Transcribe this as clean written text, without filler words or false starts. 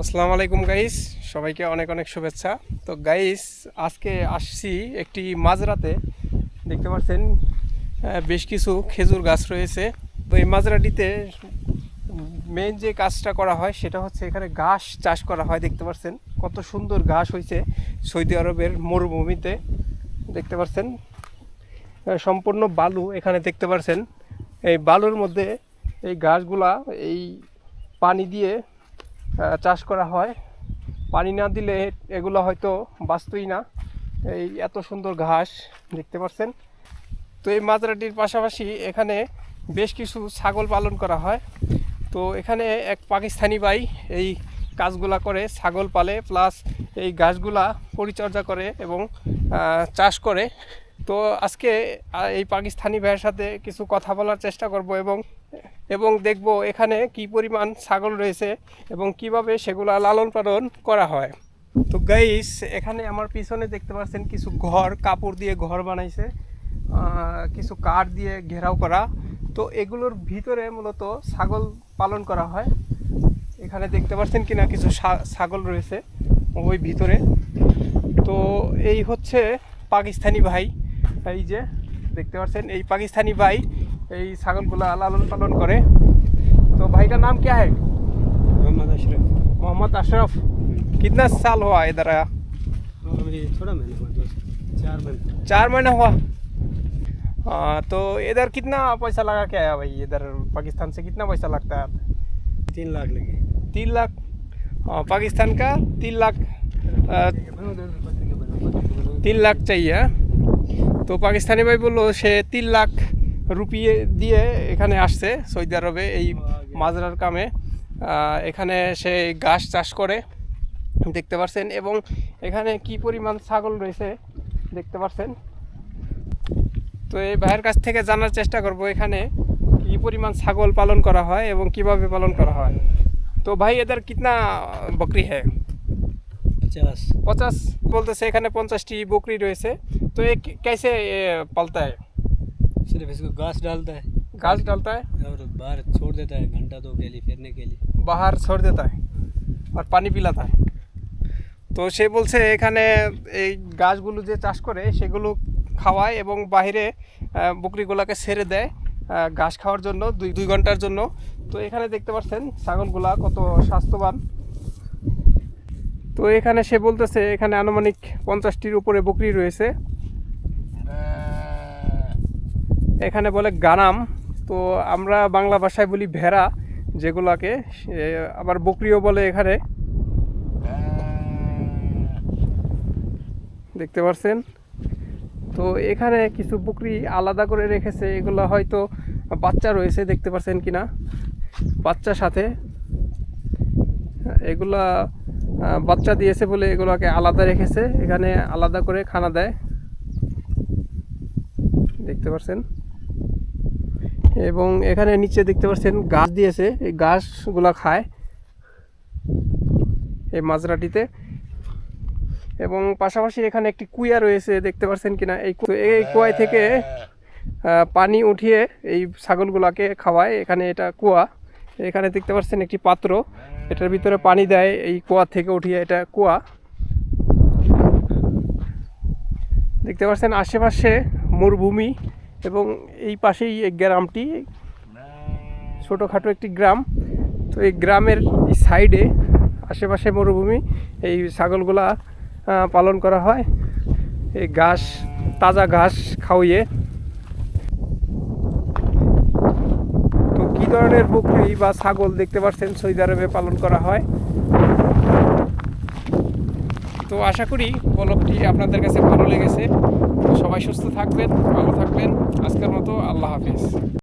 আসসালামু আলাইকুম গাইস, সবাইকে অনেক অনেক শুভেচ্ছা। তো গাইস, আজকে আসছি একটি মাঝরাতে। দেখতে পাচ্ছেন বেশ কিছু খেজুর গাছ রয়েছে। তো এই মাঝরাটিতে মেইন যে কাজটা করা হয় সেটা হচ্ছে এখানে ঘাস চাষ করা হয়। দেখতে পাচ্ছেন কত সুন্দর ঘাস হয়েছে সৌদি আরবের মরুভূমিতে। দেখতে পাচ্ছেন সম্পূর্ণ বালু এখানে দেখতে পাচ্ছেন। এই বালুর মধ্যে এই ঘাসগুলা এই পানি দিয়ে চাষ করা হয়। পানি না দিলে এগুলো হয়তো বাঁচতই না। এই এত সুন্দর ঘাস দেখতে পাচ্ছেন। তো এই মাজরাটির পাশাপাশি এখানে বেশ কিছু ছাগল পালন করা হয়। তো এখানে এক পাকিস্তানি ভাই এই কাজগুলা করে, ছাগল পালে প্লাস এই ঘাসগুলা পরিচর্যা করে এবং চাষ করে। তো আজকে এই পাকিস্তানি ভাইয়ের সাথে কিছু কথা বলার চেষ্টা করব এবং এবং দেখব এখানে কি পরিমাণ ছাগল রয়েছে এবং কিভাবে সেগুলা লালন পালন করা হয়। তো গাইস, এখানে আমার পিছনে দেখতে পাচ্ছেন কিছু ঘর, কাপড় দিয়ে ঘর বানাইছে, কিছু কাঠ দিয়ে ঘেরাও করা। তো এগুলোর ভিতরে মূলত ছাগল পালন করা হয়। এখানে দেখতে পাচ্ছেন কিনা কিছু ছাগল রয়েছে ওই ভিতরে। তো এই হচ্ছে পাকিস্তানি ভাই। এই যে দেখতে পাচ্ছেন এই पाकिस्तानी भाई এই ছাগলগুলা লালন পালন করে। तो भाई का नाम क्या है? मोहम्मद अशरफ। मोहम्मद अशरफ। कितना साल हुआ इधर आया? अभी थोड़ा महीना हुआ, दोस्त 4 महीने। 4 महीना हुआ। तो इधर कितना पैसा लगा के आया भाई? इधर पाकिस्तान से कितना पैसा लगता है? 3 लाख लगे। 3 लाख। पाकिस्तान का 3 लाख। 3 लाख चाहिए। তো পাকিস্তানি ভাই বললো সে 3 লাখ রুপিয়ে দিয়ে এখানে আসছে সৌদি আরবে এই মাজরার কামে। এখানে সে ঘাস চাষ করে দেখতে পাচ্ছেন এবং এখানে কি পরিমাণ ছাগল রয়েছে দেখতে পাচ্ছেন। তো এই ভাইয়ের কাছ থেকে জানার চেষ্টা করব এখানে কি পরিমাণ ছাগল পালন করা হয় এবং কিভাবে পালন করা হয়। তো ভাই এদের কিতনা বকরি হ্যাঁ? 50। বলতেছে এখানে 50টি বকরি রয়েছে। তো এ कैसे पलता है? सिर्फ इसको घास डालता है घास डालता है और बाहर छोड़ देता है घंटा 2 के लिए फिरने के लिए। बाहर छोड़ देता है और पानी पिलाता है। তো সে বলছে এখানে এই গাছগুলো যে চাষ করে সেগুলো খাওয়ায় এবং বাইরে বকরিগুলোকে ছেড়ে দেয় ঘাস খাওয়ার জন্য 2 ঘন্টার জন্য। তো এখানে দেখতে পাচ্ছেন ছাগলগুলা কত স্বাস্থ্যবান। তো এখানে সে বলতেছে এখানে আনুমানিক 50টির উপরে বকরি রয়েছে। এখানে বলে গানাম, তো আমরা বাংলা ভাষায় বলি ভেড়া যেগুলাকে, আবার বকরিও বলে এখানে। দেখতে পাচ্ছেন। তো এখানে কিছু বকরি আলাদা করে রেখেছে, এগুলো হয়তো বাচ্চা রয়েছে দেখতে পাচ্ছেন কিনা, বাচ্চার সাথে এগুলা বাচ্চা দিয়েছে বলে এগুলোকে আলাদা রেখেছে, এখানে আলাদা করে খানা দেয় দেখতে পাচ্ছেন। এবং এখানে নিচে দেখতে পাচ্ছেন ঘাস দিয়েছে, এই ঘাসগুলা খায় এই মাজরাটিতে। এবং পাশাপাশি এখানে একটি কুয়া রয়েছে দেখতে পাচ্ছেন কিনা, এই কুয়া থেকে পানি উঠিয়ে এই ছাগলগুলাকে খাওয়ায়। এখানে এটা কুয়া, এখানে দেখতে পাচ্ছেন একটি পাত্র, এটার ভিতরে পানি দেয় এই কুয়া থেকে উঠিয়ে, এটা কুয়া দেখতে পাচ্ছেন। আশেপাশে মরুভূমি এবং এই পাশেই এই গ্রামটি, ছোটোখাটো একটি গ্রাম। তো এই গ্রামের এই সাইডে আশেপাশে মরুভূমি, এই ছাগলগুলা পালন করা হয় এই ঘাস, তাজা ঘাস খাওয়িয়ে। তো কী ধরনের বকরি বা ছাগল দেখতে পাচ্ছেন সৌদি আরবে পালন করা হয়। তো আশা করি ব্লগটি আপনাদের কাছে ভালো লেগেছে। সবাই সুস্থ থাকবেন, ভালো থাকবেন। আজকের মতো আল্লাহ হাফিজ।